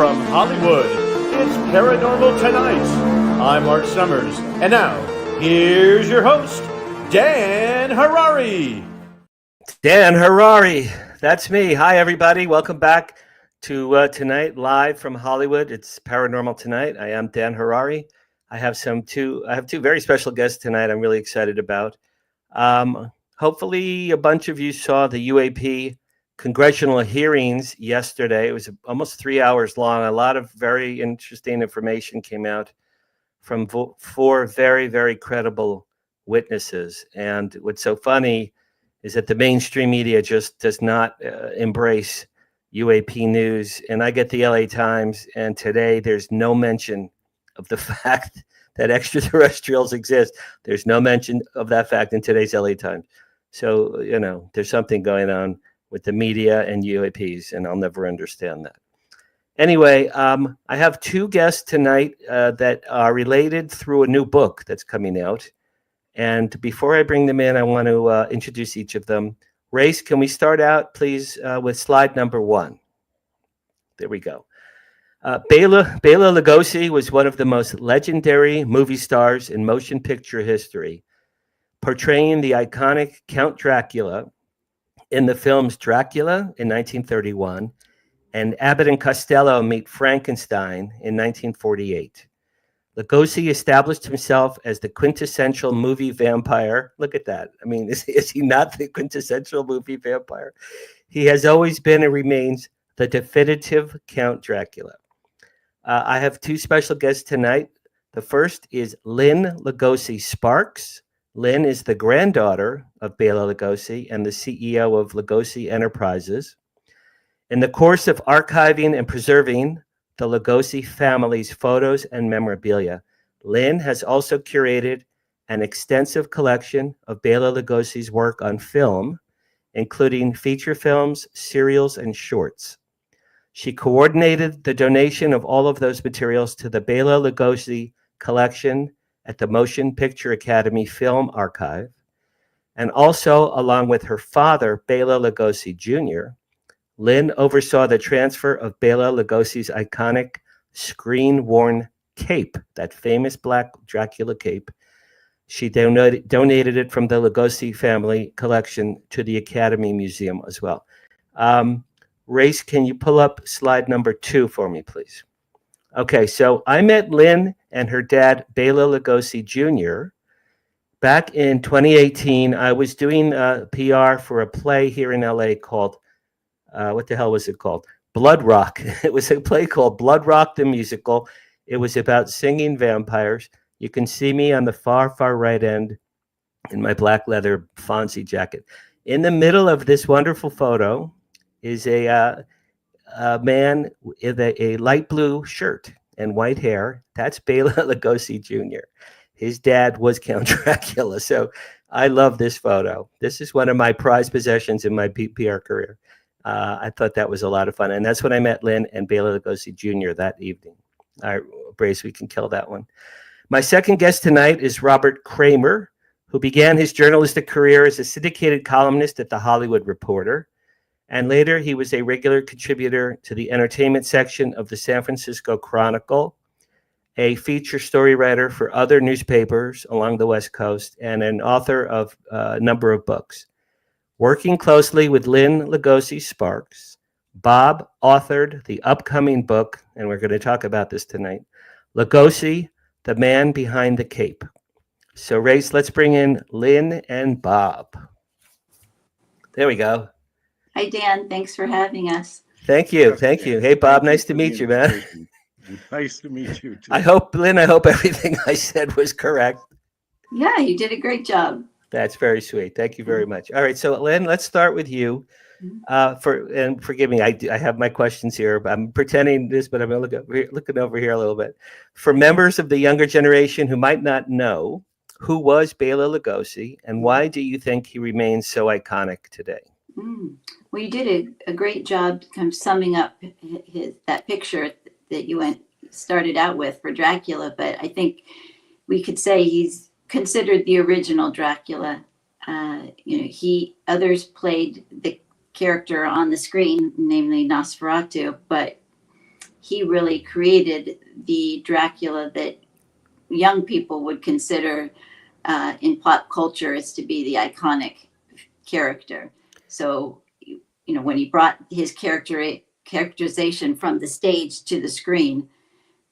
from Hollywood, it's Paranormal Tonight. I'm Mark Summers, and now, here's your host, Dan Harari. Dan Harari, that's me. Hi, everybody. Welcome back to Tonight, live from Hollywood. It's Paranormal Tonight. I am Dan Harari. I have two very special guests tonight I'm really excited about. Hopefully, a bunch of you saw the UAP congressional hearings yesterday. It was almost 3 hours long. A lot of very interesting information came out from four very, very credible witnesses. And what's so funny is that the mainstream media just does not embrace UAP news. And I get the LA Times, and today there's no mention of the fact that extraterrestrials exist. There's no mention of that fact in today's LA Times. So, you know, there's something going on with the media and UAPs, and I'll never understand that. Anyway, I have two guests tonight that are related through a new book that's coming out. And before I bring them in, I want to introduce each of them. Race, can we start out, please, with slide number 1? There we go. Bela Lugosi was one of the most legendary movie stars in motion picture history, portraying the iconic Count Dracula in the films Dracula in 1931 and Abbott and Costello Meet Frankenstein in 1948. Lugosi established himself as the quintessential movie vampire. Look at that. I mean, is he not the quintessential movie vampire? He has always been and remains the definitive Count Dracula. I have two special guests tonight. The first is LYNNE Lugosi Sparks. LYNNE is the granddaughter of Bela Lugosi and the CEO of Lugosi Enterprises. In the course of archiving and preserving the Lugosi family's photos and memorabilia, LYNNE has also curated an extensive collection of Bela Lugosi's work on film, including feature films, serials, and shorts. She coordinated the donation of all of those materials to the Bela Lugosi collection at the Motion Picture Academy Film Archive, and also, along with her father, Bela Lugosi Jr., LYNNE oversaw the transfer of Bela Lugosi's iconic screen-worn cape, that famous black Dracula cape. She donated it from the Lugosi family collection to the Academy Museum as well. Race, can you pull up slide number 2 for me, please? Okay, so I met LYNNE and her dad, Bela Lugosi Jr. Back in 2018. I was doing PR for a play here in LA called, what the hell was it called? Blood Rock. It was a play called Blood Rock the Musical. It was about singing vampires. You can see me on the far, far right end in my black leather Fonzie jacket. In the middle of this wonderful photo is a man with a light blue shirt and white hair. That's Bela Lugosi Jr. His dad was Count Dracula. So I love this photo. This is one of my prized possessions in my PR career. I thought that was a lot of fun. And that's when I met LYNNE and Bela Lugosi Jr. that evening. All right, Brace, we can kill that one. My second guest tonight is Robert Kramer, who began his journalistic career as a syndicated columnist at The Hollywood Reporter. And later, he was a regular contributor to the entertainment section of the San Francisco Chronicle, a feature story writer for other newspapers along the West Coast, and an author of a number of books. Working closely with LYNNE Lugosi Sparks, Bob authored the upcoming book, and we're going to talk about this tonight, Lugosi, the Man Behind the Cape. So, Race, let's bring in LYNNE and Bob. There we go. Hi, Dan. Thanks for having us. Thank you. Thank you. Hey, Bob, nice to meet you, man. Nice to meet you, too. LYNNE, I hope everything I said was correct. Yeah, you did a great job. That's very sweet. Thank you very much. All right, so LYNNE, let's start with you. And forgive me, I have my questions here. I'm pretending this, but I'm looking over here a little bit. For members of the younger generation who might not know, who was Bela Lugosi, and why do you think he remains so iconic today? Well, you did a great job kind of summing up that picture that you started out with for Dracula, but I think we could say he's considered the original Dracula. Others played the character on the screen, namely Nosferatu, but he really created the Dracula that young people would consider in pop culture as to be the iconic character. So, when he brought his characterization from the stage to the screen,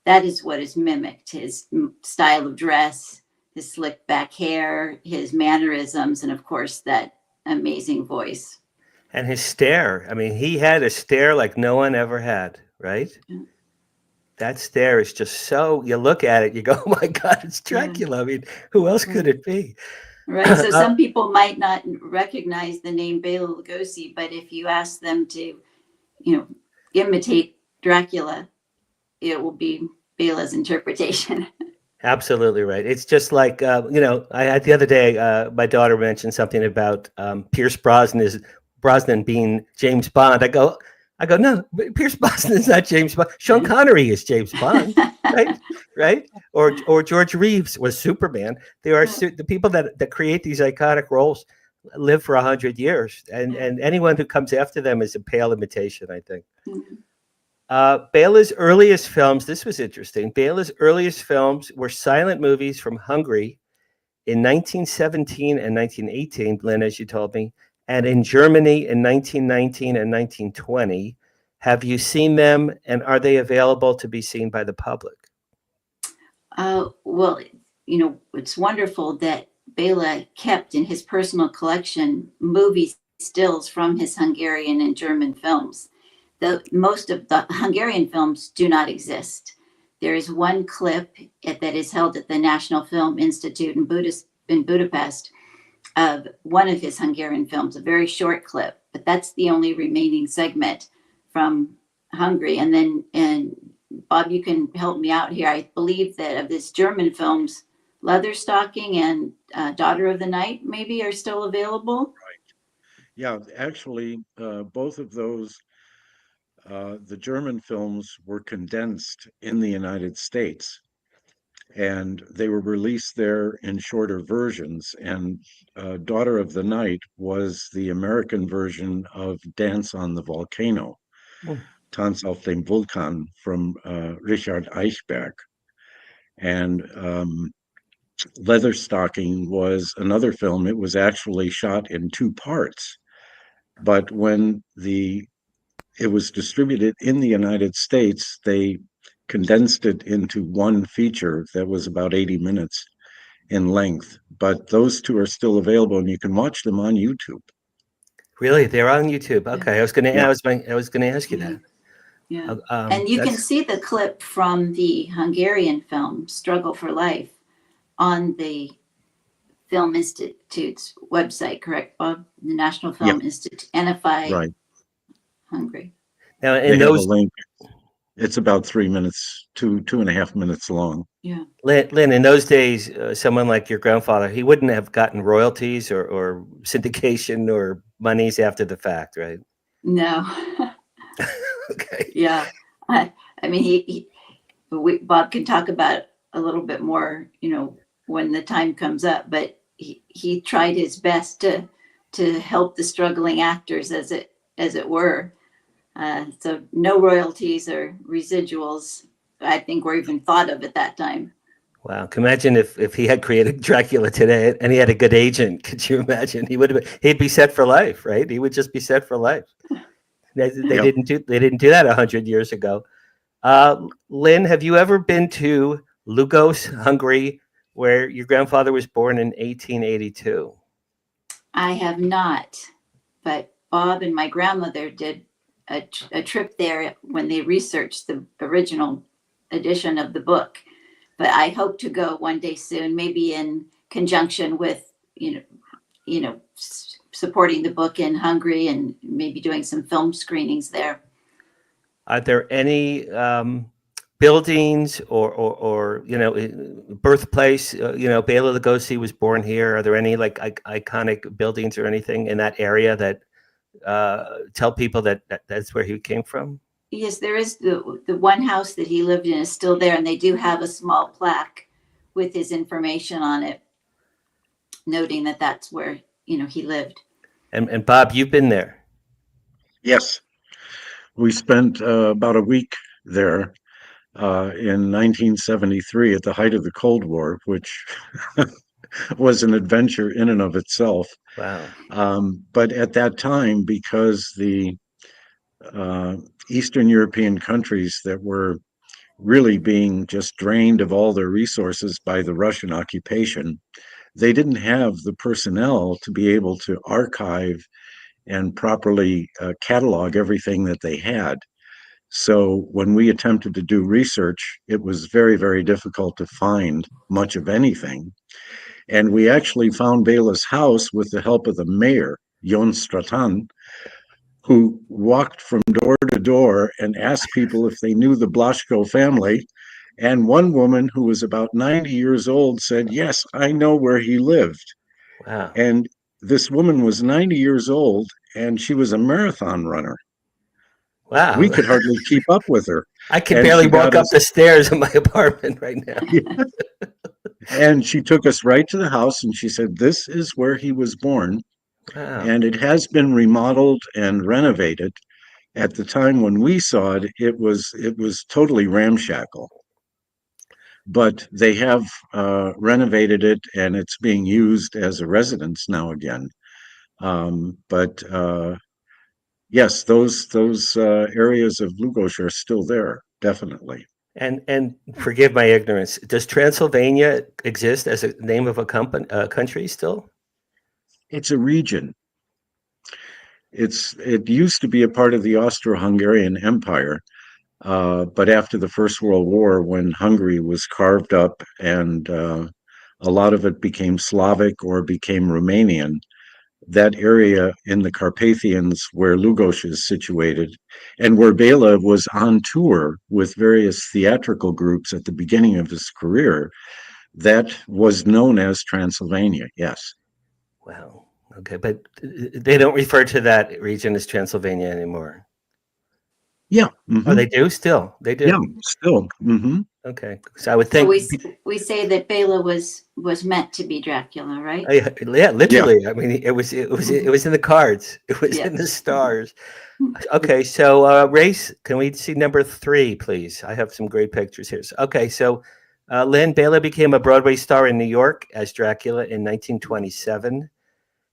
that is what is mimicked: his style of dress, his slick back hair, his mannerisms, and of course that amazing voice. And his stare. I mean, he had a stare like no one ever had, right? Yeah. That stare is just so, you look at it, you go, oh my God, it's Dracula. I mean, who else could it be? Right. So some people might not recognize the name Bela Lugosi, but if you ask them to, imitate Dracula, it will be Bela's interpretation. Absolutely right. It's just like, I had the other day, my daughter mentioned something about Pierce Brosnan being James Bond. I go, no, Pierce Brosnan is not James Bond. Sean Connery is James Bond, right? Right? Or George Reeves was Superman. They are the people that create these iconic roles live for 100 years, and anyone who comes after them is a pale imitation, I think. Bela's earliest films, this was interesting. Bela's earliest films were silent movies from Hungary in 1917 and 1918, Lynn, as you told me, and in Germany in 1919 and 1920. Have you seen them, and are they available to be seen by the public? Well, it's wonderful that Bela kept in his personal collection movie stills from his Hungarian and German films. Most of the Hungarian films do not exist. There is one clip that is held at the National Film Institute in Budapest of one of his Hungarian films, a very short clip, but that's the only remaining segment from Hungary. And Bob, you can help me out here. I believe that of his German films, Leatherstocking and Daughter of the Night maybe are still available. Right. Yeah, actually, both of those, the German films were condensed in the United States, and they were released there in shorter versions. And Daughter of the Night was the American version of Dance on the Volcano, Tanz auf dem Vulkan, from Richard Eichberg. And Leatherstocking was another film. It was actually shot in two parts, but when it was distributed in the United States, they condensed it into one feature that was about 80 minutes in length. But those two are still available, and you can watch them on YouTube. Really, they're on YouTube. Okay, I was going to ask you that. Yeah, and you can see the clip from the Hungarian film "Struggle for Life" on the Film Institute's website, correct, Bob? The National Film Institute, NFI, right. Hungary. Now, in those, link. It's about 3 minutes, 2.5 minutes long. Yeah. Lynn, in those days, someone like your grandfather, he wouldn't have gotten royalties or syndication or monies after the fact, right? No. Okay. Yeah. I mean, Bob can talk about a little bit more, when the time comes up, but he tried his best to help the struggling actors as it were. So no royalties or residuals, I think, were even thought of at that time. Wow. Can you imagine if he had created Dracula today and he had a good agent? Could you imagine? He'd be set for life, right? He would just be set for life. They didn't do that 100 years ago. Lynn, have you ever been to Lugos, Hungary, where your grandfather was born in 1882? I have not, but Bob and my grandmother did a trip there when they researched the original edition of the book. But I hope to go one day soon, maybe in conjunction with, supporting the book in Hungary and maybe doing some film screenings there. Are there any buildings or birthplace? Bela Lugosi was born here. Are there any iconic buildings or anything in that area that tell people that's where he came from? Yes, there is the one house that he lived in is still there, and they do have a small plaque with his information on it, noting that that's where he lived. And Bob, you've been there. Yes, we spent about a week there in 1973 at the height of the Cold War, which was an adventure in and of itself. Wow. But at that time, because the uh, Eastern European countries that were really being just drained of all their resources by the Russian occupation, they didn't have the personnel to be able to archive and properly catalog everything that they had. So when we attempted to do research, it was very, very difficult to find much of anything. And we actually found Bela's house with the help of the mayor, Jon Stratan, who walked from door to door and asked people if they knew the Blaschko family. And one woman who was about 90 years old said, "Yes, I know where he lived." Wow. And this woman was 90 years old and she was a marathon runner. Wow. We could hardly keep up with her. I can And barely she got walk up us, the stairs in my apartment right now. and she took us right to the house and she said, "This is where he was born." Wow. And it has been remodeled and renovated. At the time when we saw it, it was totally ramshackle. But they have renovated it and it's being used as a residence now again. But yes, those areas of Lugos are still there, definitely. And forgive my ignorance. Does Transylvania exist as a name of a country still? It's a region. It used to be a part of the Austro-Hungarian Empire, but after the First World War, when Hungary was carved up and a lot of it became Slavic or became Romanian, that area in the Carpathians where Lugos is situated, and where Bela was on tour with various theatrical groups at the beginning of his career, that was known as Transylvania, yes. Wow. Okay, but they don't refer to that region as Transylvania anymore. Yeah. Oh, they do still. They do. Yeah, still. Okay, so I would So think. we say that Bela was meant to be Dracula, right? Yeah, literally. I mean, it was in the cards. It was in the Yes. stars. Okay, so race. Can we see number 3, please? I have some great pictures here. Okay, so Lynn Bela became a Broadway star in New York as Dracula in 1927,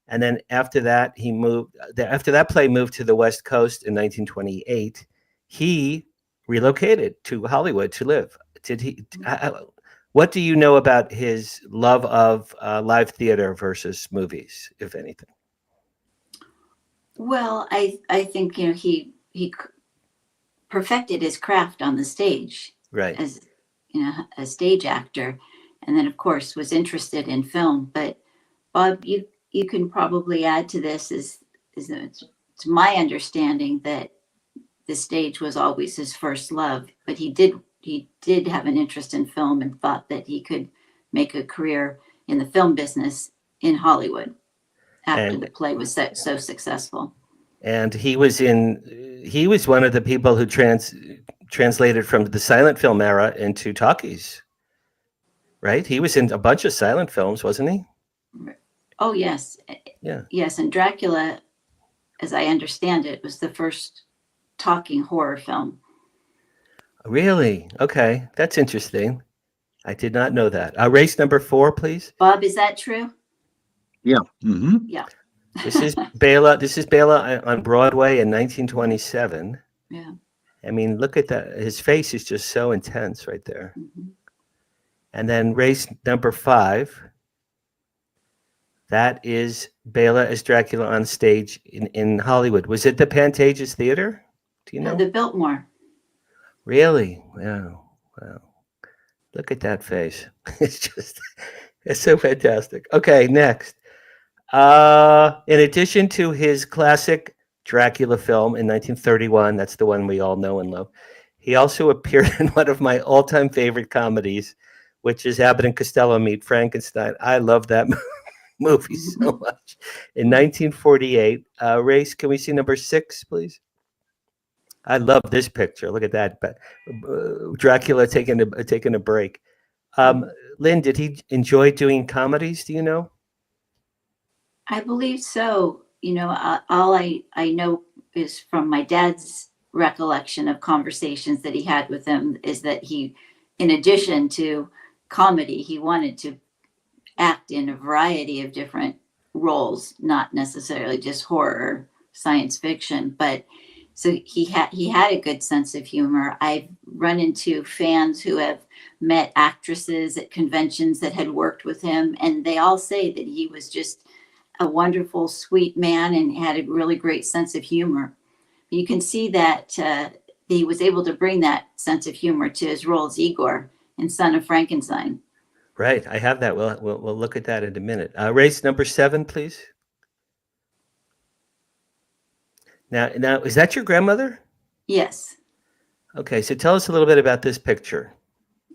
and then after that, he moved. After that play moved to the West Coast in 1928. He relocated to Hollywood to live. Did he? What do you know about his love of live theater versus movies, if anything? Well, I think he perfected his craft on the stage Right. as a stage actor, and then of course was interested in film. But Bob, you can probably add to this is that it's my understanding that the stage was always his first love, but he did have an interest in film and thought that he could make a career in the film business in Hollywood after the play was so successful. And he was one of the people who translated from the silent film era into talkies, right? He was in a bunch of silent films, wasn't he? Oh, yes. Yeah. Yes, and Dracula, as I understand it, was the first talking horror film. Really? Okay, that's interesting. I did not know that. Race number 4, please. Bob, is that true? Yeah. Mm-hmm. Yeah. This is Bela. This is Bela on Broadway in 1927. Yeah. I mean, look at that. His face is just so intense right there. Mm-hmm. And then race number 5. That is Bela as Dracula on stage in Hollywood. Was it the Pantages Theater? Do you know? The Biltmore. Really? Wow. Wow. Look at that face. It's so fantastic. Okay, next. In addition to his classic Dracula film in 1931, that's the one we all know and love, he also appeared in one of my all-time favorite comedies, which is Abbott and Costello Meet Frankenstein. I love that movie so much. In 1948, Race, can we see number 6, please? I love this picture. Look at that. But Dracula taking a break. Lynn, did he enjoy doing comedies? Do you know? I believe so. All I know is from my dad's recollection of conversations that he had with him is that he, in addition to comedy, he wanted to act in a variety of different roles, not necessarily just horror, science fiction, but so he had a good sense of humor. I've run into fans who have met actresses at conventions that had worked with him, and they all say that he was just a wonderful, sweet man and had a really great sense of humor. You can see that he was able to bring that sense of humor to his role as Igor in Son of Frankenstein. Right. I have that. We'll look at that in a minute. Race number 7, please. Now, is that your grandmother? Yes. Okay, so tell us a little bit about this picture.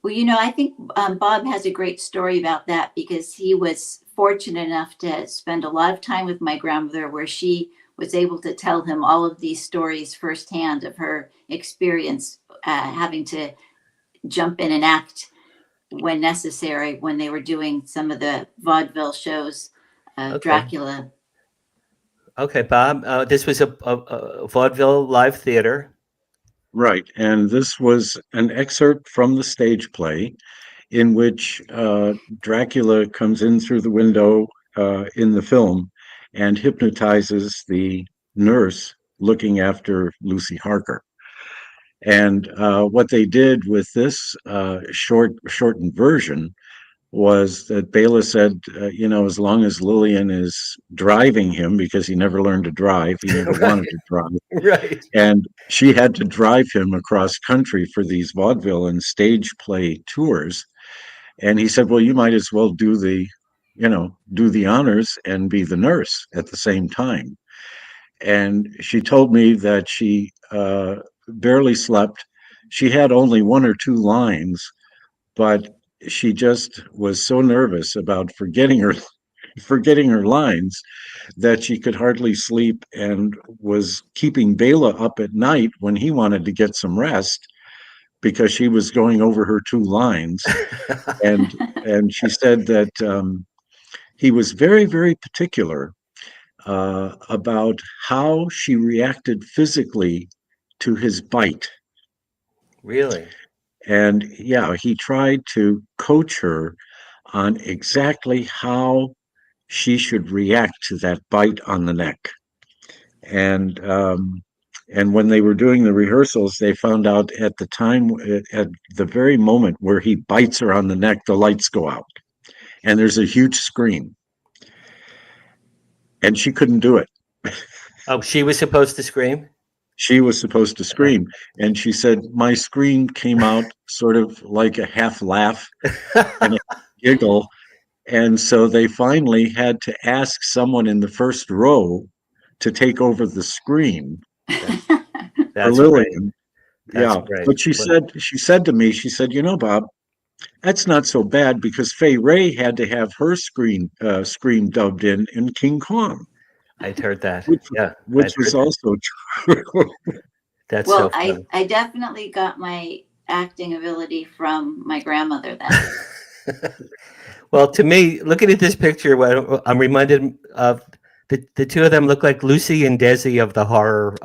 Well, I think Bob has a great story about that because he was fortunate enough to spend a lot of time with my grandmother where she was able to tell him all of these stories firsthand of her experience having to jump in and act when necessary when they were doing some of the vaudeville shows, Okay. Dracula. Okay, Bob, this was a vaudeville live theater. Right. And this was an excerpt from the stage play in which Dracula comes in through the window in the film and hypnotizes the nurse looking after Lucy Harker. And what they did with this shortened version was that Bela said, as long as Lillian is driving him, because he never learned to drive, he never wanted to drive, Right. and she had to drive him across country for these vaudeville and stage play tours. And he said, well, you might as well do the honors and be the nurse at the same time. And she told me that she barely slept. She had only one or two lines, but she just was so nervous about forgetting her lines that she could hardly sleep and was keeping Bela up at night when he wanted to get some rest because she was going over her two lines. And she said that he was very, very particular about how she reacted physically to his bite. Really? And yeah, he tried to coach her on exactly how she should react to that bite on the neck. And when they were doing the rehearsals, they found out at the very moment where he bites her on the neck, the lights go out, and there's a huge scream, and she couldn't do it. Oh, she was supposed to scream? She was supposed to scream, and she said my scream came out sort of like a half laugh and a giggle. And so they finally had to ask someone in the first row to take over the screen for That's Lillian. great. That's Yeah, great. but she said to me, Bob, that's not so bad because Fay Ray had to have her scream dubbed in King Kong, I'd heard that. which Yeah, which was also true. that's Well, so funny. I definitely got my acting ability from my grandmother then. Well, to me, looking at this picture, I'm reminded of the two of them look like Lucy and Desi of the horror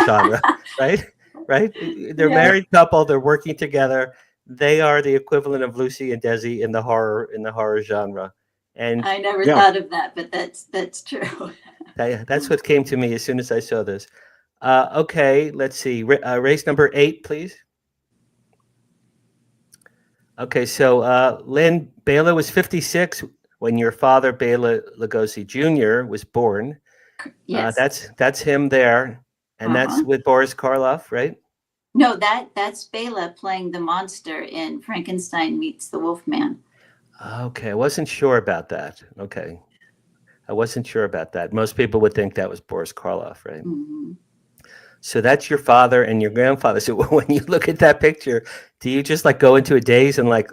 genre, right? Right? They're Yeah. married couple. They're working together. They are the equivalent of Lucy and Desi in the horror genre. And I never Yeah. thought of that, but that's true. that's what came to me as soon as I saw this. Okay, let's see. Race number 8, please. Okay, so Lynn, Bela was 56 when your father, Bela Lugosi Jr., was born. Yes. That's him there, and that's with Boris Karloff, right? No, that's Bela playing the monster in Frankenstein Meets the Wolfman. Okay, I wasn't sure about that. Okay, I wasn't sure about that. Most people would think that was Boris Karloff, right? Mm-hmm. So that's your father and your grandfather. So when you look at that picture, do you just like go into a daze and like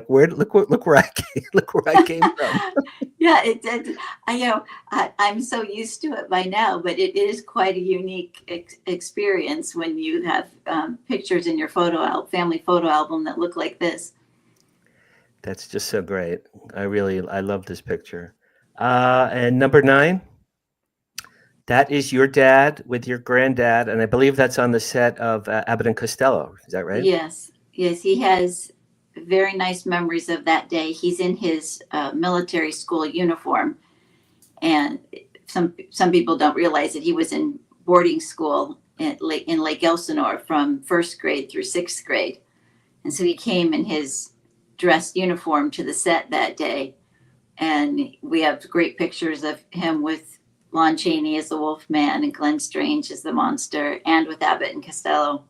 where look where I came from? Yeah, I'm so used to it by now, but it is quite a unique experience when you have pictures in your family photo album that look like this. That's just so great. I love this picture. And number 9, That is your dad with your granddad, and I believe that's on the set of Abbott and Costello. Is that right? Yes, yes, he has very nice memories of that day. He's in his military school uniform, and some people don't realize that he was in boarding school in Lake Elsinore from first grade through sixth grade, and so he came in his dress uniform to the set that day, and we have great pictures of him with Lon Chaney as the Wolf Man and Glenn Strange as the monster, and with Abbott and Costello.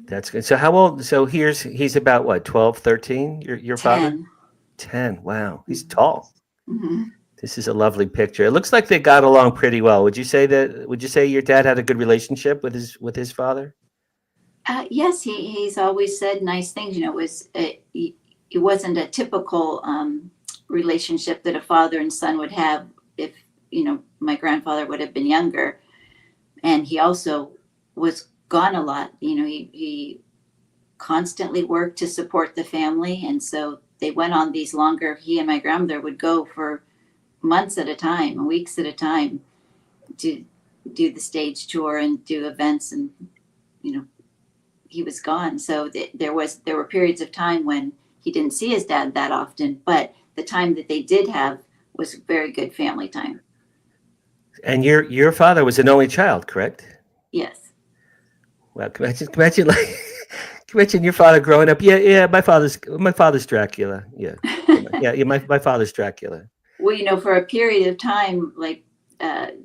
That's good. So how old? So he's about what, 12, 13? Your father? 10. 10. Wow. He's tall. Mm-hmm. This is a lovely picture. It looks like they got along pretty well. Would you say your dad had a good relationship with his father? Yes, he's always said nice things. It wasn't a typical relationship that a father and son would have if, my grandfather would have been younger. And he also was gone a lot. He constantly worked to support the family. And so they went on these longer, he and my grandmother would go for months at a time, weeks at a time, to do the stage tour and do events. And, he was gone. So there were periods of time when he didn't see his dad that often, but the time that they did have was very good family time. And your father was an only child, correct? Yes. Well, imagine imagine your father growing up. Yeah, my father's Dracula. Yeah, my father's Dracula. Well, for a period of time, like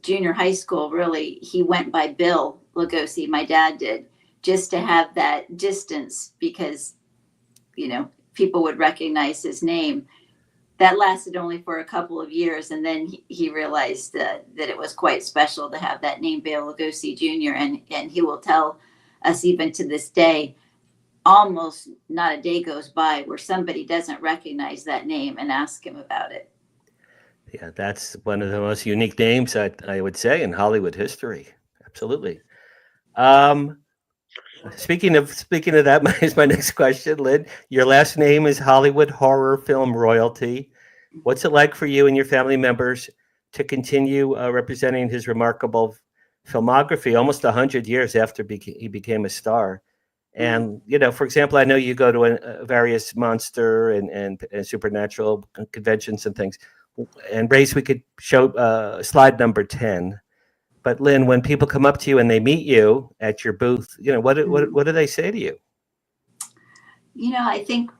junior high school, really, he went by Bill Lugosi. My dad did, just to have that distance because, people would recognize his name. That lasted only for a couple of years, and then he realized that it was quite special to have that name, Bill Lugosi Jr., and he will tell us even to this day, almost not a day goes by where somebody doesn't recognize that name and ask him about it. Yeah, that's one of the most unique names I would say in Hollywood history. Absolutely. Speaking of that, is my next question, Lynn. Your last name is Hollywood horror film royalty. What's it like for you and your family members to continue representing his remarkable filmography almost 100 years after he became a star? And, for example, I know you go to various monster and supernatural conventions and things. And Race, we could show slide number 10. But Lynn, when people come up to you and they meet you at your booth, what do they say to you? I think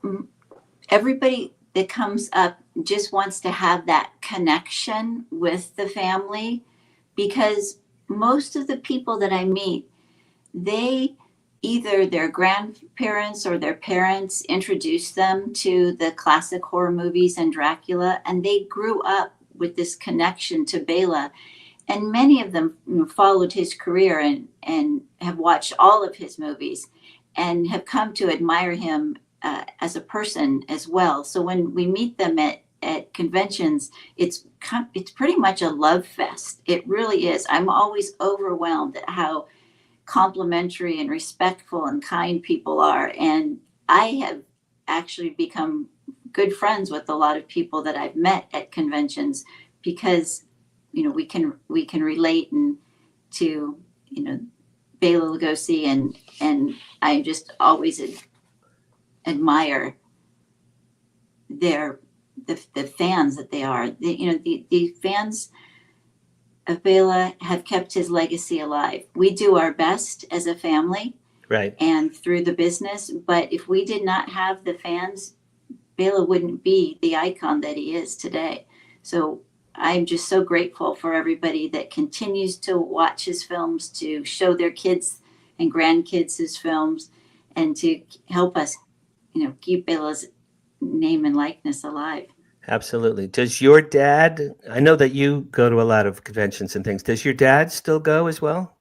everybody that comes up just wants to have that connection with the family, because most of the people that I meet, either their grandparents or their parents introduced them to the classic horror movies and Dracula, and they grew up with this connection to Bela. And many of them followed his career and have watched all of his movies and have come to admire him as a person as well. So when we meet them at conventions, it's pretty much a love fest. It really is. I'm always overwhelmed at how complimentary and respectful and kind people are. And I have actually become good friends with a lot of people that I've met at conventions because we can relate to Bela Lugosi, and I just always admire the fans that they are. The fans of Bela have kept his legacy alive. We do our best as a family, right, and through the business. But if we did not have the fans, Bela wouldn't be the icon that he is today. So I'm just so grateful for everybody that continues to watch his films, to show their kids and grandkids his films, and to help us, keep Bela's name and likeness alive. Absolutely. Does your dad, I know that you go to a lot of conventions and things, does your dad still go as well?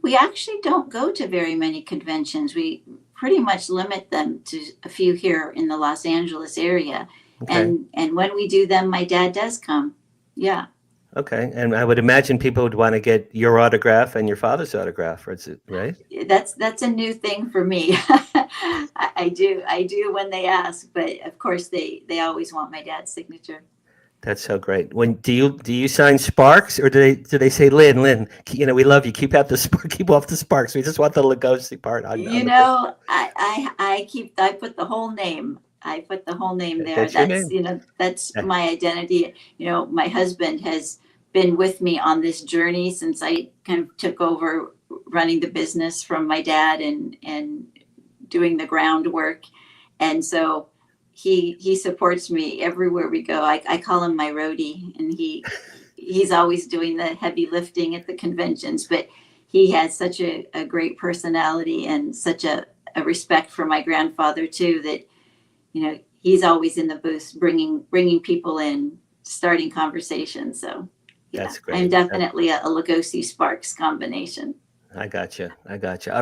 We actually don't go to very many conventions. We pretty much limit them to a few here in the Los Angeles area. Okay. And when we do them, my dad does come. Yeah. Okay. And I would imagine people would want to get your autograph and your father's autograph, right? That's a new thing for me. I do when they ask, but of course they always want my dad's signature. That's so great. When do you sign Sparks, or do they say Lynn, we love you. Keep off the Sparks. We just want the Lugosi part on You the picture. know, I put the whole name. I put the whole name there. That's your name. That's my identity. My husband has been with me on this journey since I kind of took over running the business from my dad and doing the groundwork. And so he supports me everywhere we go. I call him my roadie, and he's always doing the heavy lifting at the conventions, but he has such a great personality and such a respect for my grandfather too, that he's always in the booth bringing people in, starting conversations. So yeah, That's great. I'm definitely a Lugosi Sparks combination. I got you.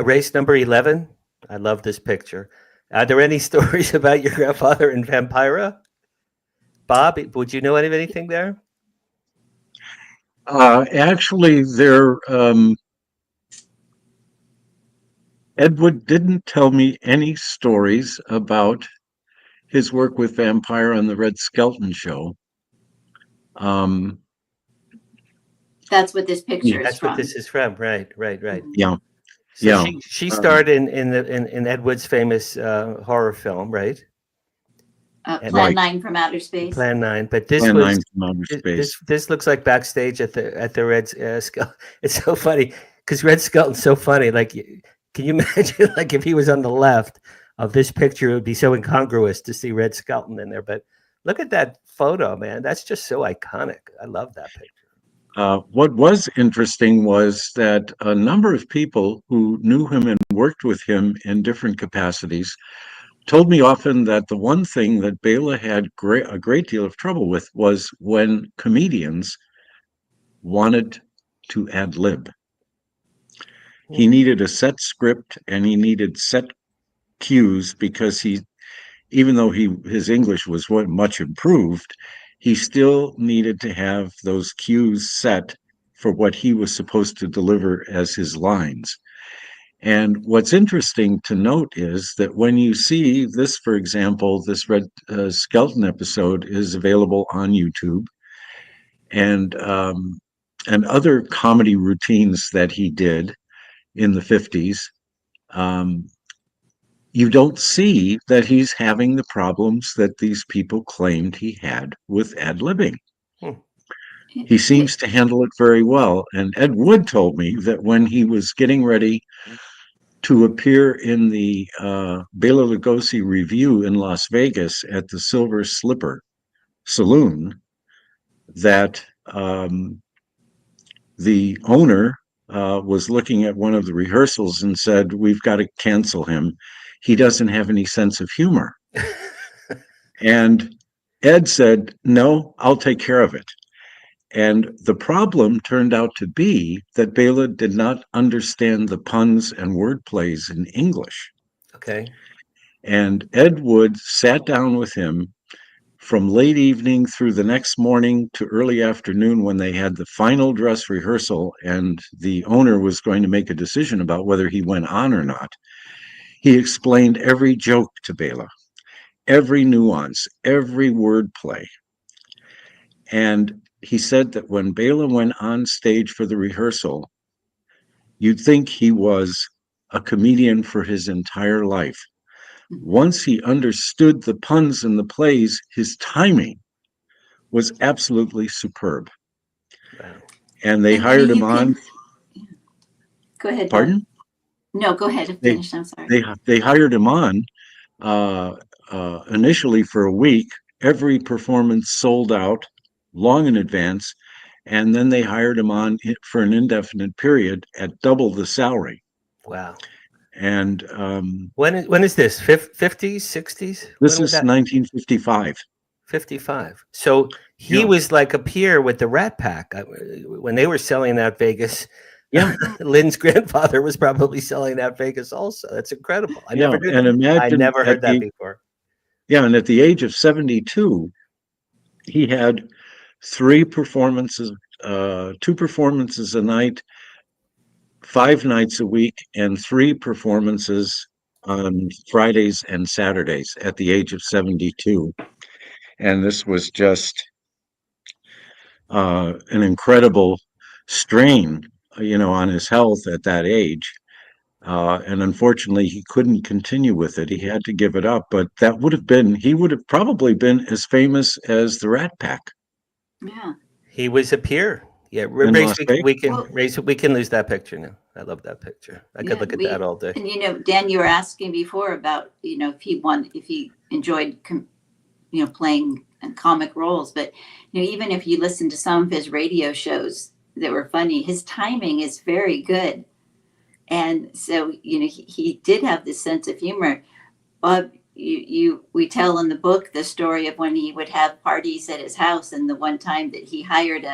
Race number 11. I love this picture. Are there any stories about your grandfather in Vampira? Bob, would you know anything there? Actually, Edward didn't tell me any stories about his work with Vampire on the Red Skelton show. That's what this picture is That's from. what this is from. Right. Yeah. So Yeah. she starred in Edward's famous horror film, right? Plan 9 from Outer Space. Plan 9, but this Plan was 9 from Outer Space. This looks like backstage at the Red Skelton. It's so funny because Red Skelton's so funny. Like, can you imagine like if he was on the left of this picture, it would be so incongruous to see Red Skelton in there. But look at that photo, man. That's just so iconic. I love that picture. What was interesting was that a number of people who knew him and worked with him in different capacities told me often that the one thing that Bela had a great deal of trouble with was when comedians wanted to ad lib. He needed a set script and he needed set cues because even though his English was much improved, he still needed to have those cues set for what he was supposed to deliver as his lines. And what's interesting to note is that when you see this, for example, this Red Skelton episode is available on YouTube, and other comedy routines that he did in the 50s, you don't see that he's having the problems that these people claimed he had with ad-libbing. He seems to handle it very well. And Ed Wood told me that when he was getting ready to appear in the Bela Lugosi review in Las Vegas at the Silver Slipper Saloon, that the owner was looking at one of the rehearsals and said, "We've got to cancel him. He doesn't have any sense of humor." And Ed said, "No, I'll take care of it." And the problem turned out to be that Bela did not understand the puns and word plays in English. Okay. And Ed Wood sat down with him from late evening through the next morning to early afternoon when they had the final dress rehearsal and the owner was going to make a decision about whether he went on or not. He explained every joke to Bela, every nuance, every word play. And he said that when Bela went on stage for the rehearsal, you'd think he was a comedian for his entire life. Once he understood the puns and the plays, his timing was absolutely superb. Wow. And they hired him on. Go ahead. Pardon? No, go ahead and finish. I'm sorry. They hired him on initially for a week. Every performance sold out long in advance. And then they hired him on for an indefinite period at double the salary. Wow. And when is this? 50s, 60s? This is 1955. 55. So he was like a peer with the Rat Pack when they were selling out Vegas. Yeah, Lynn's grandfather was probably selling out Vegas also. That's incredible. I never heard that before. Yeah, and at the age of 72, he had 2 performances a night, 5 nights a week, and 3 performances on Fridays and Saturdays at the age of 72. And this was just an incredible strain, on his health at that age. And unfortunately, he couldn't continue with it. He had to give it up. But he would have probably been as famous as the Rat Pack Yeah. He was a peer. Yeah, in Las Vegas. We can lose that picture now. I love that picture. I could Yeah, look at that all day. And Dan, you were asking before about if he enjoyed playing comic roles, but even if you listen to some of his radio shows that were funny, his timing is very good, and so he did have this sense of humor. Bob, we tell in the book the story of when he would have parties at his house, and the one time that he hired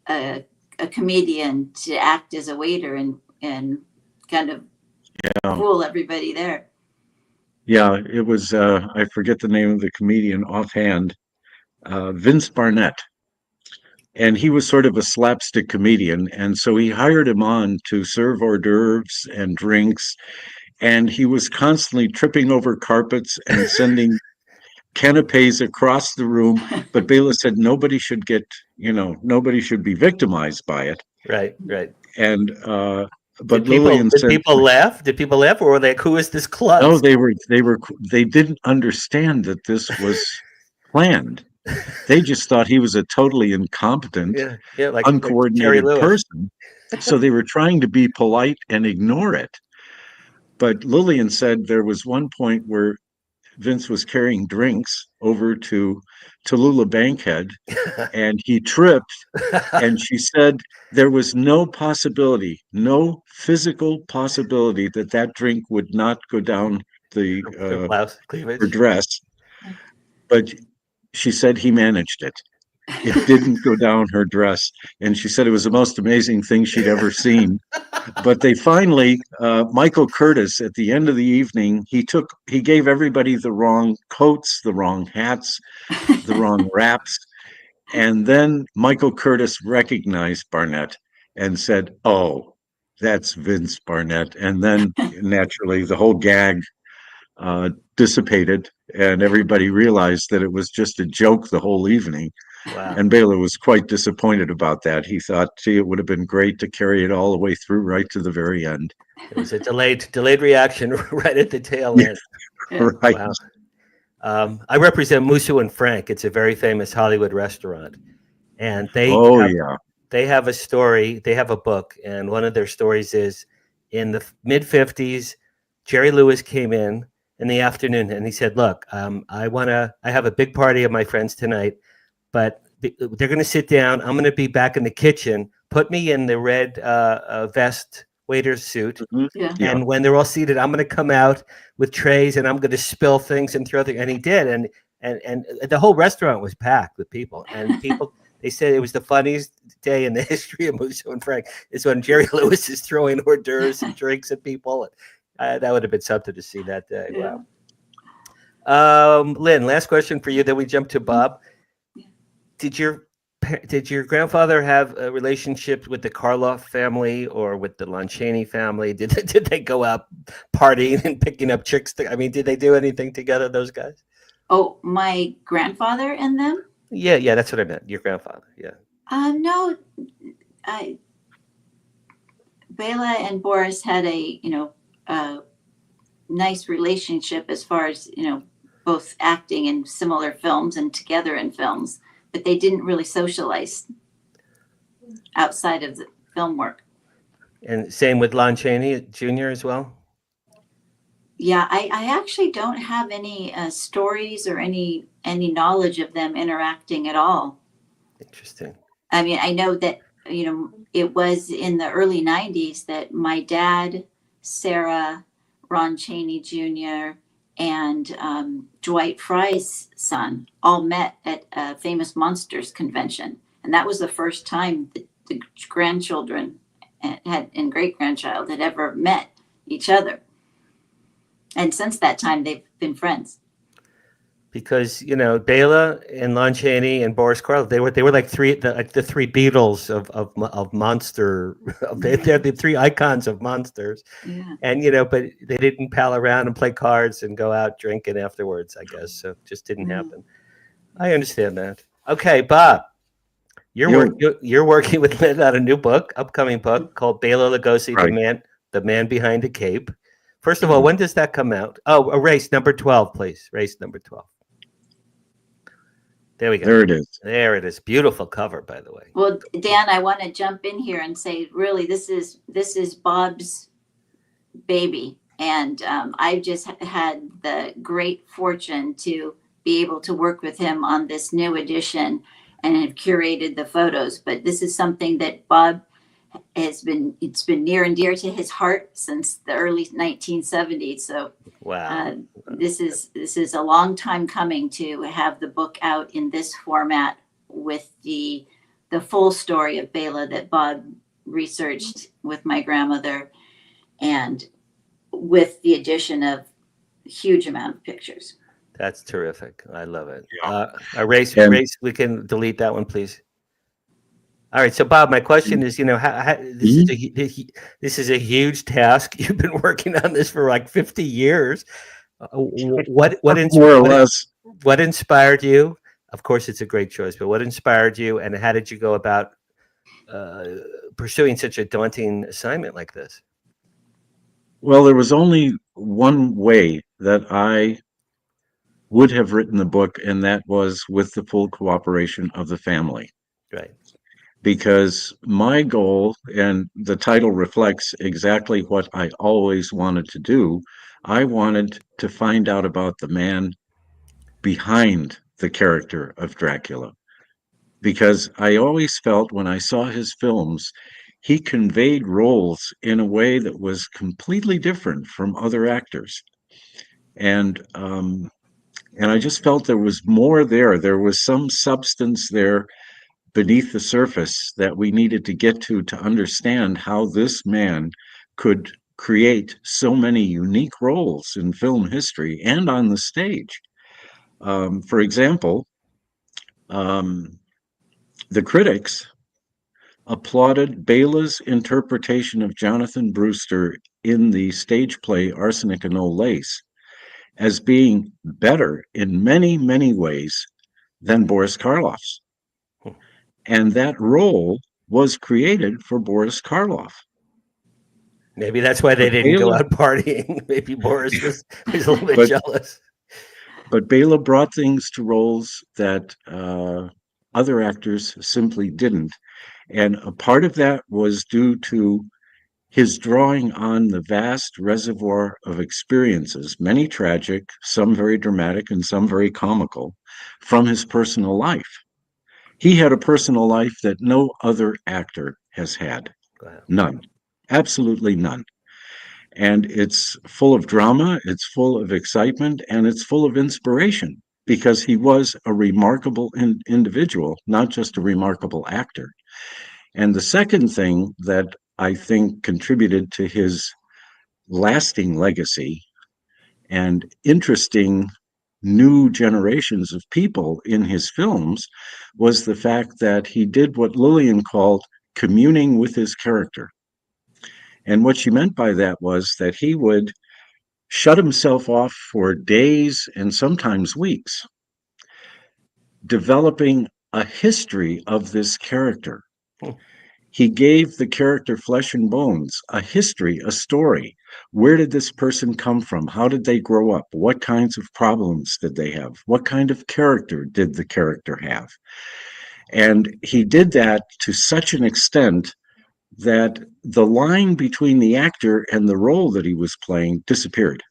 a comedian to act as a waiter and kind of fool everybody there. Yeah, it was, I forget the name of the comedian offhand, Vince Barnett. And he was sort of a slapstick comedian. And so he hired him on to serve hors d'oeuvres and drinks. And he was constantly tripping over carpets and sending canapes across the room. But Bela said nobody should nobody should be victimized by it. Right. And, but Did Lillian said, people laugh? Did people laugh, or were they like, "Who is this klutz?" no, they didn't understand that this was planned. They just thought he was a totally incompetent, like uncoordinated person. So they were trying to be polite and ignore it. But Lillian said there was one point where Vince was carrying drinks over to Tallulah Bankhead, and he tripped. And she said there was no physical possibility that drink would not go down her dress. But she said he managed it. It didn't go down her dress. And she said it was the most amazing thing she'd ever seen. But they finally, Michael Curtis, at the end of the evening, he gave everybody the wrong coats, the wrong hats, the wrong wraps. And then Michael Curtis recognized Barnett and said, "Oh, that's Vince Barnett." And then naturally the whole gag dissipated, and everybody realized that it was just a joke the whole evening. Wow. And Bela was quite disappointed about that. He thought, gee, it would have been great to carry it all the way through right to the very end. It was a delayed reaction right at the tail end. Right. Wow. I represent Musso and Frank. It's a very famous Hollywood restaurant. And they have a story, they have a book, and one of their stories is in the mid-50s, Jerry Lewis came in the afternoon and he said, "Look, I have a big party of my friends tonight, but they're going to sit down. I'm going to be back in the kitchen. Put me in the red vest waiter's suit. Mm-hmm. And when they're all seated, I'm going to come out with trays and I'm going to spill things and throw things." And he did. And the whole restaurant was packed with people. And people, they said it was the funniest day in the history of Musso and Frank is when Jerry Lewis is throwing hors d'oeuvres and drinks at people. That would have been something to see that day. Yeah. Wow. Lynn, last question for you. Then we jump to Bob. Did your grandfather have a relationship with the Karloff family or with the Lon Chaney family? Did they go out partying and picking up chicks? Did they do anything together, those guys? Oh, my grandfather and them? Yeah, that's what I meant. Your grandfather, yeah. No, Bela and Boris had a nice relationship as far as both acting in similar films and together in films, but they didn't really socialize outside of the film work. And same with Lon Chaney Jr. as well? Yeah, I actually don't have any stories or any knowledge of them interacting at all. Interesting. I mean, I know that, it was in the early 90s that my dad, Sarah, Ron Chaney Jr., and Dwight Fry's son all met at a Famous Monsters convention. And that was the first time that the grandchildren and great-grandchild had ever met each other. And since that time, they've been friends. Because Bela and Lon Chaney and Boris Karloff, they were like the three Beatles of monster. They're the three icons of monsters. Yeah. And but they didn't pal around and play cards and go out drinking afterwards, I guess. So it just didn't happen. I understand that. Okay, Bob. Yo. You're working with Lynn on a new book, upcoming book called Bela Lugosi, Right. the man behind the cape. First of all, when does that come out? Oh, race number 12, please. Race number 12. There we go. There it is. There it is. Beautiful cover, by the way. Well, Dan, I want to jump in here and say, really, this is Bob's baby, and I've just had the great fortune to be able to work with him on this new edition and have curated the photos. But this is something that Bob it's been near and dear to his heart since the early 1970s. So wow, this is a long time coming to have the book out in this format with the full story of Bela that Bob researched with my grandmother, and with the addition of a huge amount of pictures. That's terrific. I love it. Yeah. Race, we can delete that one, please. All right. So, Bob, my question is, this is a huge task. You've been working on this for like 50 years. What more or less? What inspired you? Of course, it's a great choice, but what inspired you, and how did you go about pursuing such a daunting assignment like this? Well, there was only one way that I would have written the book, and that was with the full cooperation of the family. Right. Because my goal, and the title reflects exactly what I always wanted to do, I wanted to find out about the man behind the character of Dracula. Because I always felt when I saw his films, he conveyed roles in a way that was completely different from other actors. And I just felt there was more there. There was some substance there beneath the surface that we needed to get to understand how this man could create so many unique roles in film history and on the stage. For example, the critics applauded Bela's interpretation of Jonathan Brewster in the stage play Arsenic and Old Lace as being better in many, many ways than Boris Karloff's. And that role was created for Boris Karloff. Maybe that's why they didn't go out partying. Maybe Boris was a little bit jealous. But Bela brought things to roles that other actors simply didn't. And a part of that was due to his drawing on the vast reservoir of experiences, many tragic, some very dramatic, and some very comical, from his personal life. He had a personal life that no other actor has had. None. Absolutely none. And it's full of drama, it's full of excitement, and it's full of inspiration, because he was a remarkable individual, not just a remarkable actor. And the second thing that I think contributed to his lasting legacy and interesting new generations of people in his films was the fact that he did what Lillian called communing with his character. And what she meant by that was that he would shut himself off for days and sometimes weeks, developing a history of this character. He gave the character flesh and bones, a history, a story. Where did this person come from? How did they grow up? What kinds of problems did they have? What kind of character did the character have? And he did that to such an extent that the line between the actor and the role that he was playing disappeared.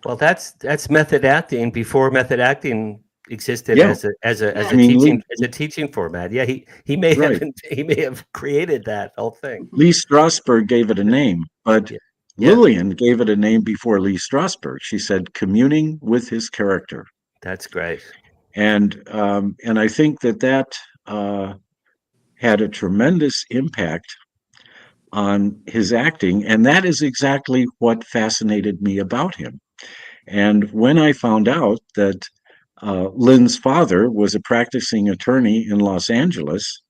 Well, that's method acting before method acting existed as a teaching format. Yeah, he may have created that whole thing. Lee Strasberg gave it a name, but Lillian gave it a name before Lee Strasberg. She said communing with his character. That's great. And I think that had a tremendous impact on his acting, and that is exactly what fascinated me about him. And when I found out that Lynn's father was a practicing attorney in Los Angeles,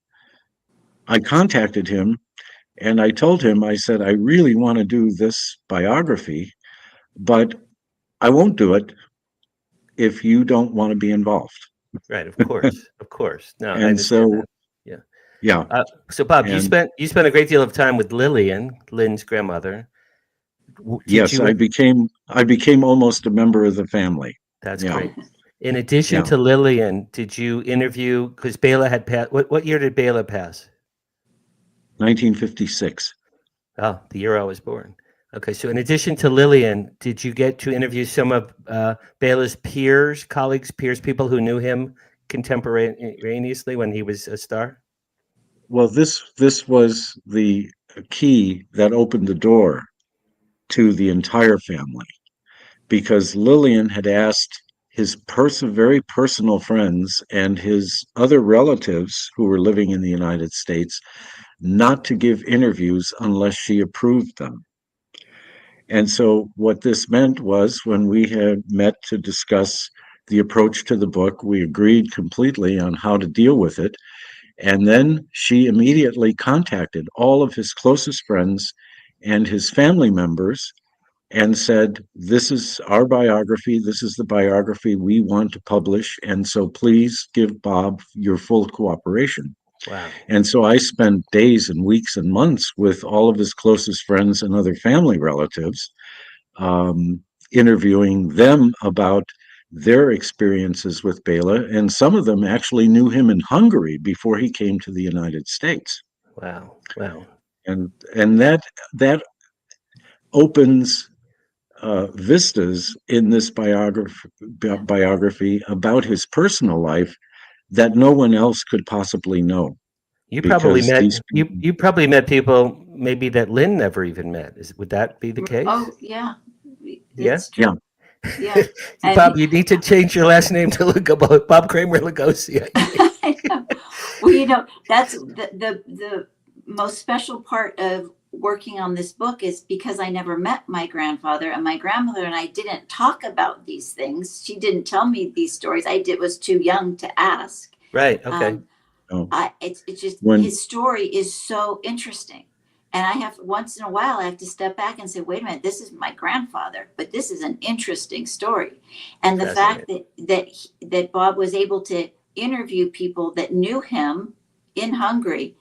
I contacted him and I told him, I said, I really want to do this biography, but I won't do it if you don't want to be involved. Right, of course, of course. No, and so Yeah. So Bob, you And spent a great deal of time with Lynn's grandmother. Did yes, you? I became almost a member of the family. That's Yeah. great. In addition Yeah. to Lillian, did you interview, because Bela had passed, what year did Bela pass? 1956. Oh, the year I was born. Okay, so in addition to Lillian, did you get to interview some of Bela's peers, colleagues, peers, people who knew him contemporaneously when he was a star? Well, this was the key that opened the door to the entire family, because Lillian had asked his very personal friends and his other relatives who were living in the United States not to give interviews unless she approved them. And so what this meant was, when we had met to discuss the approach to the book, we agreed completely on how to deal with it. And then she immediately contacted all of his closest friends and his family members and said, "This is our biography. This is the biography we want to publish. And so please give Bob your full cooperation." Wow. And so I spent days and weeks and months with all of his closest friends and other family relatives, um, interviewing them about their experiences with Bela. And some of them actually knew him in Hungary before he came to the United States. Wow. Wow. And that opens vistas in this biography about his personal life that no one else could possibly know, You probably because met these people, you probably met people maybe that Lynn never even met. Would that be the case? Oh, yeah, Yeah. it's true. Yeah. Bob, And you need to change your last name to Bob Kramer Lugosi. I know. Well, that's the most special part of working on this book, is because I never met my grandfather, and my grandmother and I didn't talk about these things. She didn't tell me these stories. Was too young to ask. Right. Okay. oh, It's just, when his story is so interesting. And once in a while, I have to step back and say, wait a minute, this is my grandfather, but this is an interesting story. And the fact that Bob was able to interview people that knew him in Hungary,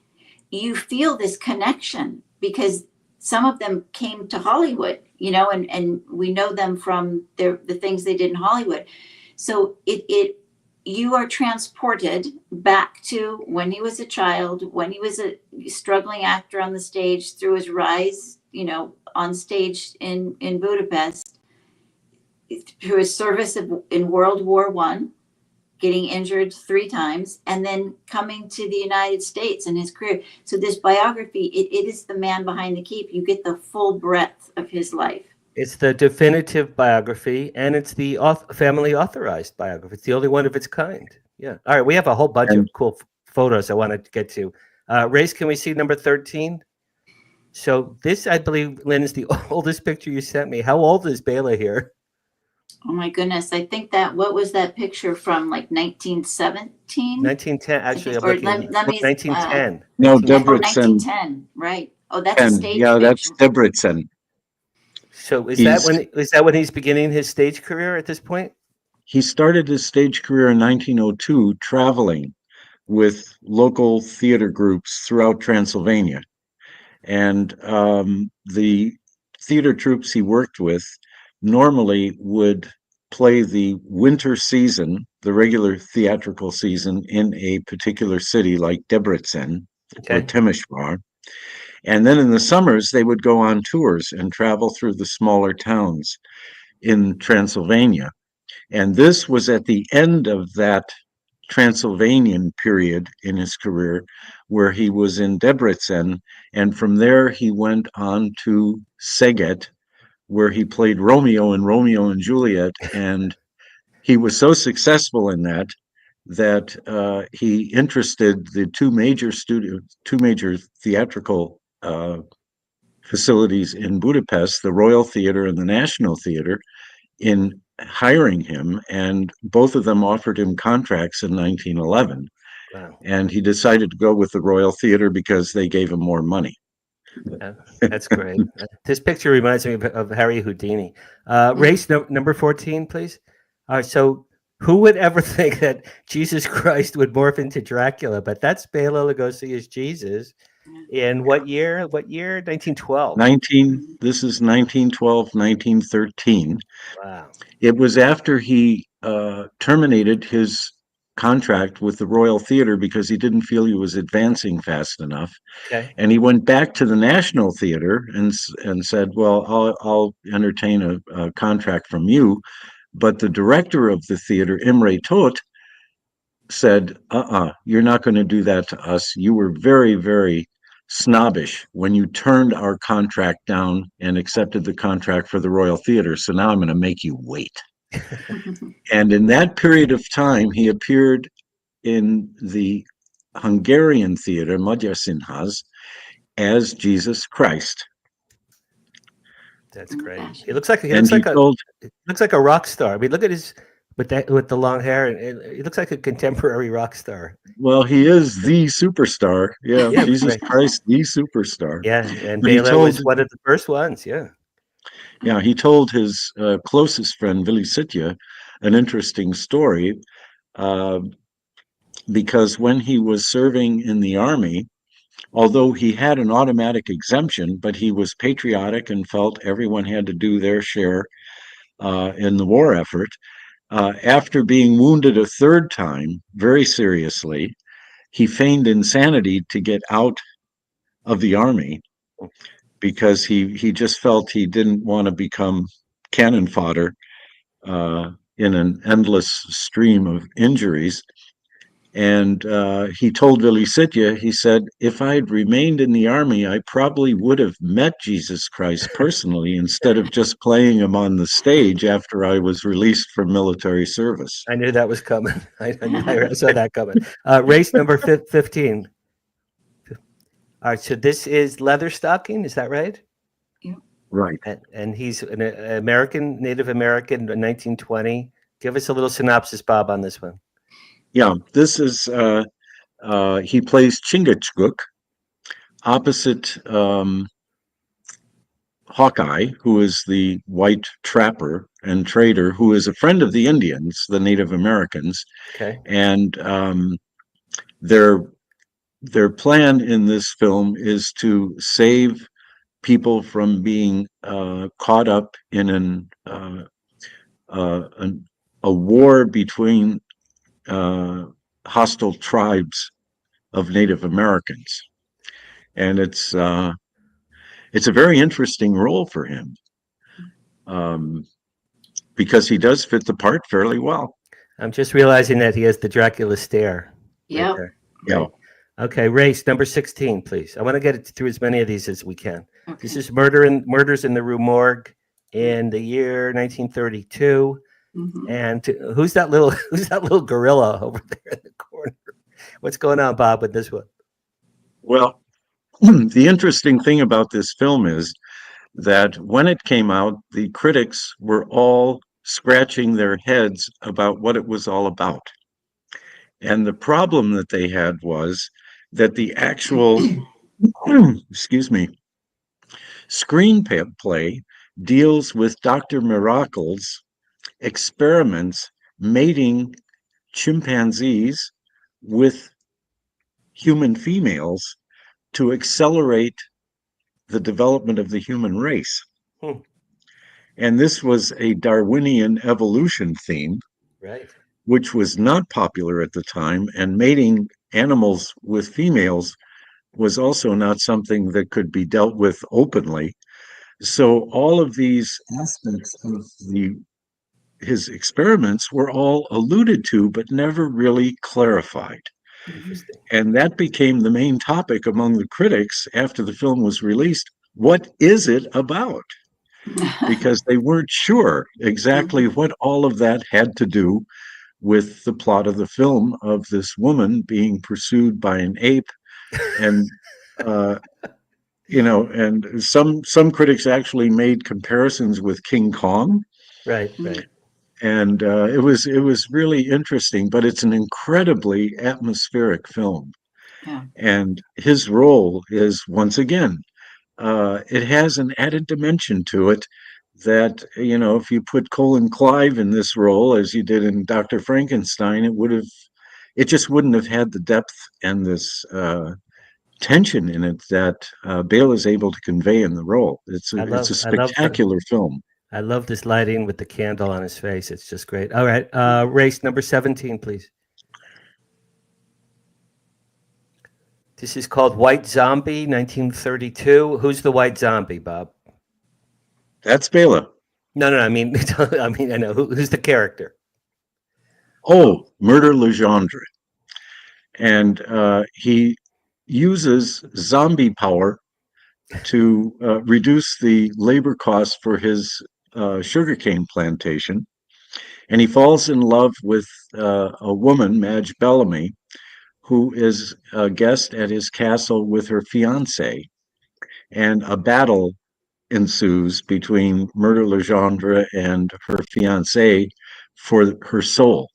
you feel this connection, because some of them came to Hollywood, and we know them from the things they did in Hollywood. So you are transported back to when he was a child, when he was a struggling actor on the stage, through his rise, on stage in Budapest, through his service in World War I, getting injured 3 times, and then coming to the United States in his career. So this biography, it is the man behind the keep. You get the full breadth of his life. It's the definitive biography, and it's the family authorized biography. It's the only one of its kind. Yeah. All right. We have a whole bunch of cool photos I wanted to get to. Race, can we see number 13? So this, I believe, Lynn, is the oldest picture you sent me. How old is Bela here? Oh my goodness. I think what was that picture from, like 1917? 1910, actually. Or let me 1910. No, 1910, right. Oh, that's a stage yeah, that's picture. Debrecen. So is that when he's beginning his stage career at this point? He started his stage career in 1902, traveling with local theater groups throughout Transylvania. And the theater troops he worked with normally would play the winter season, the regular theatrical season, in a particular city like Debrecen or Temeswar. And then in the summers, they would go on tours and travel through the smaller towns in Transylvania. And this was at the end of that Transylvanian period in his career, where he was in Debrecen. And from there, he went on to Szeged, where he played Romeo in Romeo and Juliet. And he was so successful in that he interested the two major theatrical facilities in Budapest, the Royal Theatre and the National Theatre, in hiring him, and both of them offered him contracts in 1911. Wow. And he decided to go with the Royal Theatre because they gave him more money. That's great. This picture reminds me of Harry Houdini. Race number 14, please. So Who would ever think that Jesus Christ would morph into Dracula? But that's Bela Lugosi as Jesus. In what year? What year? 1912. This is 1912, 1913. Wow. It was after he terminated his contract with the Royal Theatre because he didn't feel he was advancing fast enough. Okay. And he went back to the National Theatre and said, well, I'll entertain a contract from you. But the director of the theater, Imre Toth, said, you're not going to do that to us. You were very, very snobbish when you turned our contract down and accepted the contract for the Royal Theatre. So now I'm going to make you wait. And in that period of time, he appeared in the Hungarian theater, Magyar Színház, as Jesus Christ. That's great. gosh. He looks like And he told, looks like a rock star. I mean, look at his with the long hair, and he looks like a contemporary rock star. well, he is the superstar. Yeah, Yeah, Jesus right. Christ, the superstar. Yeah, and But he Bela told, was one of the first ones. Yeah. yeah, he told his closest friend, Vili Sitya, an interesting story uh, because when he was serving in the army, although he had an automatic exemption, but he was patriotic and felt everyone had to do their share in the war effort. After being wounded a third time, very seriously, he feigned insanity to get out of the army because he just felt he didn't want to become cannon fodder in an endless stream of injuries. And he told Vili Sitya, he said, if I had remained in the army, I probably would have met Jesus Christ personally instead of just playing him on the stage after I was released from military service. I knew that was coming. I saw that coming. Race number 15. All right, so this is Leatherstocking, is that right? Right. And he's an American, Native American, 1920. Give us a little synopsis, Bob, on this one. Yeah, this is, he plays Chingachgook opposite Hawkeye, who is the white trapper and trader, who is a friend of the Indians, the Native Americans. Okay. And their plan in this film is to save people from being caught up in a war between hostile tribes of Native Americans, and it's a very interesting role for him because he does fit the part fairly well. I'm just realizing that he has the Dracula stare. Yep. Right. Yeah. Okay, race number 16, please. I want to get through as many of these as we can. Okay. This is Murders in the Rue Morgue in the year 1932. Mhm. And who's that little gorilla over there in the corner? What's going on, Bob, with this one? Well, the interesting thing about this film is that when it came out, the critics were all scratching their heads about what it was all about. And the problem that they had was that the actual, excuse me, screenplay deals with Dr. Miracle's experiments mating chimpanzees with human females to accelerate the development of the human race. And this was a Darwinian evolution theme, Right. which was not popular at the time, and mating animals with females was also not something that could be dealt with openly. So all of these aspects of his experiments were all alluded to, but never really clarified. Interesting. And that became the main topic among the critics after the film was released. What is it about? Because they weren't sure exactly what all of that had to do with the plot of the film of this woman being pursued by an ape. And and some critics actually made comparisons with King Kong. Right. And it was really interesting, but it's an incredibly atmospheric film. Yeah. And his role is, once again, it has an added dimension to it that, you know, if you put Colin Clive in this role as you did in Dr. Frankenstein, it just wouldn't have had the depth and this tension in it that Bale is able to convey in the role. It's a I love the spectacular film. I love this lighting with the candle on his face. It's just great. All right, race number 17, please. This is called White Zombie, 1932. Who's the White Zombie, Bob? That's Bela. No. I mean, I know who's the character. Oh, Murder Legendre. And he uses zombie power to reduce the labor costs for his sugarcane plantation. And he falls in love with a woman, Madge Bellamy, who is a guest at his castle with her fiance. And a battle ensues between Murder Legendre and her fiance for her soul.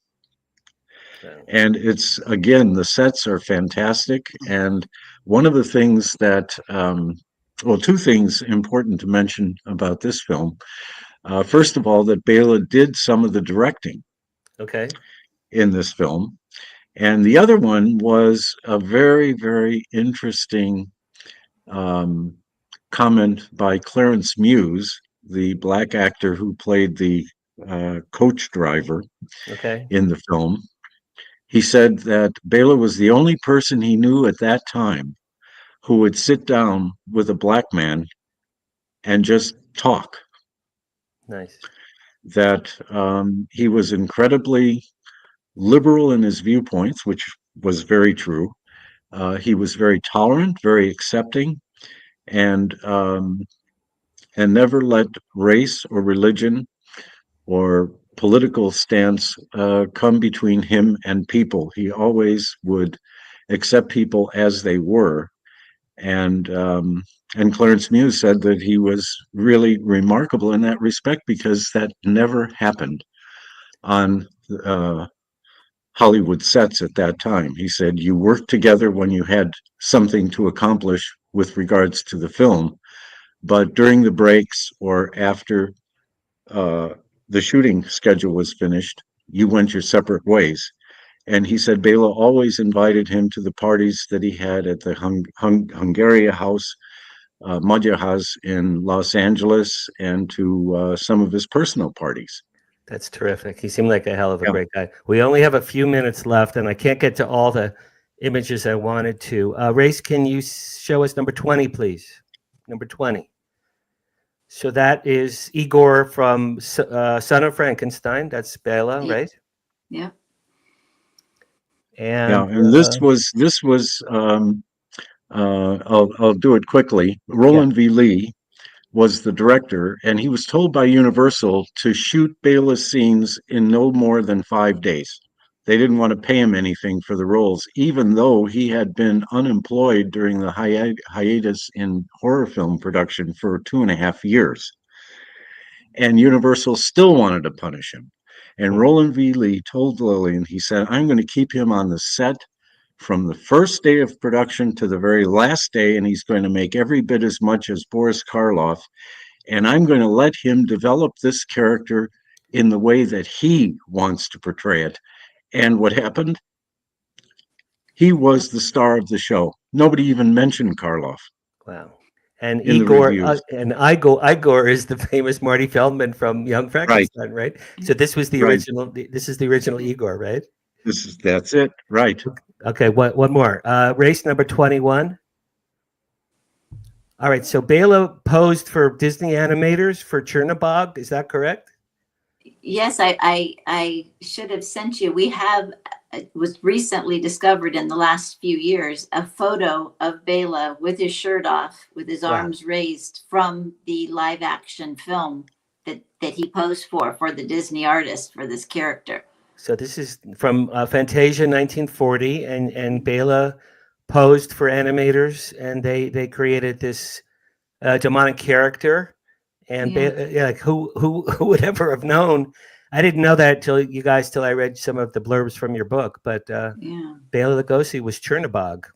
And it's, again, the sets are fantastic. And one of the things that, well, two things important to mention about this film. First of all, that Bela did some of the directing in this film. And the other one was a very, very interesting comment by Clarence Muse, the black actor who played the coach driver in the film. He said that Bela was the only person he knew at that time who would sit down with a black man and just talk. Nice. That he was incredibly liberal in his viewpoints, which was very true. He was very tolerant, very accepting, and never let race or religion or political stance come between him and people. He always would accept people as they were. And Clarence Muse said that he was really remarkable in that respect because that never happened on Hollywood sets at that time. He said you worked together when you had something to accomplish with regards to the film, but during the breaks or after the shooting schedule was finished, you went your separate ways. And he said Bela always invited him to the parties that he had at the Hungaria House, Magyar House in Los Angeles, and to some of his personal parties. That's terrific. He seemed like a hell of a great guy. We only have a few minutes left, and I can't get to all the images I wanted to. Race, can you show us number 20, please? Number 20. So that is Igor from Son of Frankenstein. That's Bela, right? Yeah. And this was I'll do it quickly. Roland V. Lee was the director, and he was told by Universal to shoot Bela's scenes in no more than 5 days. They didn't want to pay him anything for the roles, even though he had been unemployed during the hiatus in horror film production for 2.5 years. And Universal still wanted to punish him. And Roland V. Lee told Lillian, he said, I'm going to keep him on the set from the first day of production to the very last day, and he's going to make every bit as much as Boris Karloff. And I'm going to let him develop this character in the way that he wants to portray it. And what happened? He was the star of the show. Nobody even mentioned Karloff. Wow. And Igor Igor is the famous Marty Feldman from Young Frankenstein, right? So this was the original. This is the original Igor, right? That's it, right? Okay. One more. Race number 21. All right. So Bela posed for Disney animators for Chernobog. Is that correct? Yes, I should have sent you. We have, it was recently discovered in the last few years, a photo of Bela with his shirt off, with his arms raised from the live action film that he posed for the Disney artist for this character. So this is from Fantasia 1940, and Bela posed for animators, and they created this demonic character. And like who would ever have known? I didn't know that till I read some of the blurbs from your book. But Bela Lugosi was Chernobog.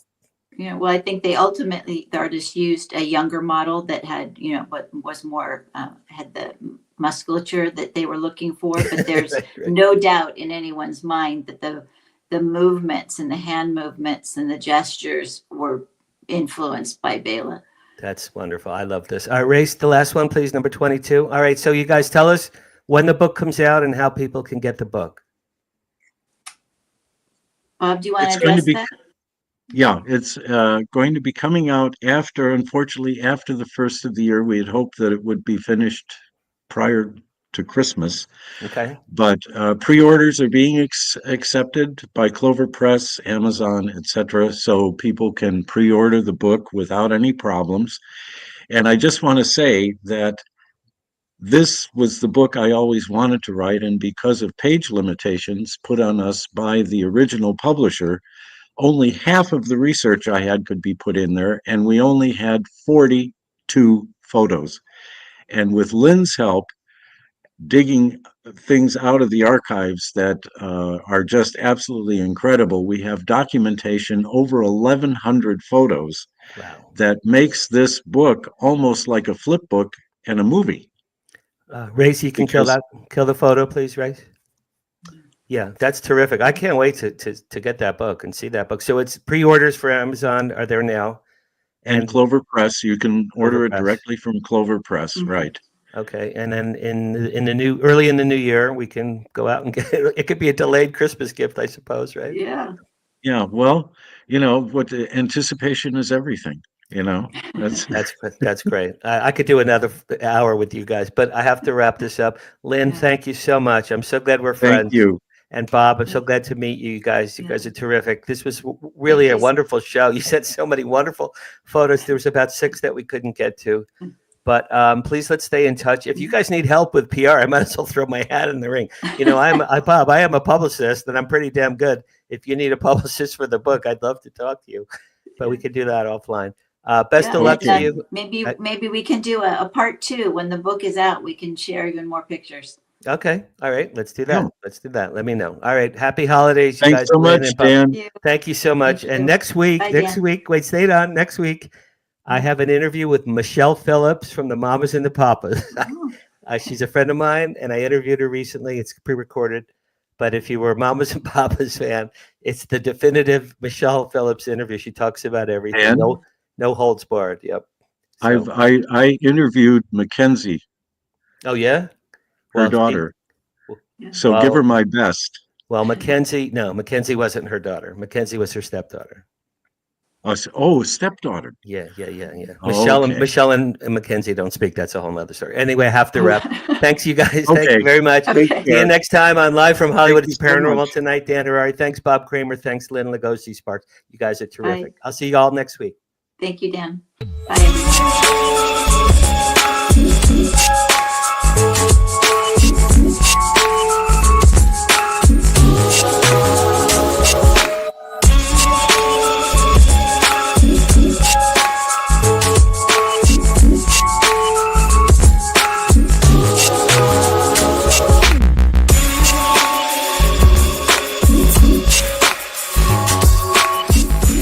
Well, I think they ultimately, the artist used a younger model that had, what was more, had the musculature that they were looking for. But there's Right. no doubt in anyone's mind that the movements and the hand movements and the gestures were influenced by Bela. That's wonderful. I love this. All right, Race, the last one, please, number 22. All right, so you guys tell us when the book comes out and how people can get the book. Bob, do you want to It's going to address be that? Yeah, it's going to be coming out unfortunately, after the first of the year. We had hoped that it would be finished prior to Christmas, Okay. but pre-orders are being accepted by Clover Press, Amazon, etc. So people can pre-order the book without any problems. And I just want to say that this was the book I always wanted to write, and because of page limitations put on us by the original publisher, only half of the research I had could be put in there, and we only had 42 photos. And with Lynn's help, digging things out of the archives that are just absolutely incredible, we have documentation over 1,100 photos. Wow. That makes this book almost like a flip book and a movie. Race, you can kill the photo, please, Race. Yeah, that's terrific. I can't wait to get that book and see that book. So it's pre-orders for Amazon are there now, and Clover Press. You can order it directly from Clover Press, right? Okay, and then early in the new year, we can go out and get it. It could be a delayed Christmas gift, I suppose, right? Yeah. Yeah. Well, what anticipation is everything. That's great. I could do another hour with you guys, but I have to wrap this up. Lynn, thank you so much. I'm so glad we're friends. Thank you. And Bob, I'm so glad to meet you guys. You guys are terrific. This was really a wonderful show. You sent so many wonderful photos. There was about 6 that we couldn't get to. But please, let's stay in touch. If you guys need help with PR, I might as well throw my hat in the ring. Bob, I am a publicist, and I'm pretty damn good. If you need a publicist for the book, I'd love to talk to you. But we could do that offline. Best of luck to you. Maybe we can do a part 2 when the book is out. We can share even more pictures. Okay. All right. Let's do that. Let's do that. Let me know. All right. Happy holidays. Thanks guys. So much, Dan. Thank you so much. And next week, wait, stay on. Next week, I have an interview with Michelle Phillips from the Mamas and the Papas. She's a friend of mine, and I interviewed her recently. It's pre-recorded. But if you were a Mamas and Papas fan, it's the definitive Michelle Phillips interview. She talks about everything. No holds barred. Yep. So, I interviewed Mackenzie. Oh, yeah? Her daughter. So give her my best. Well, Mackenzie wasn't her daughter. Mackenzie was her stepdaughter. Stepdaughter. Yeah. Oh, Michelle and Mackenzie don't speak. That's a whole nother story. Anyway, I have to wrap. Thanks, you guys. Okay. Thank you very much. Okay. See you next time on Live from Hollywood. It's Thank you so Paranormal much. Tonight. Dan Harari. Thanks, Bob Kramer. Thanks, Lynn LUGOSI, Sparks. You guys are terrific. Bye. I'll see you all next week. Thank you, Dan. Bye, everyone.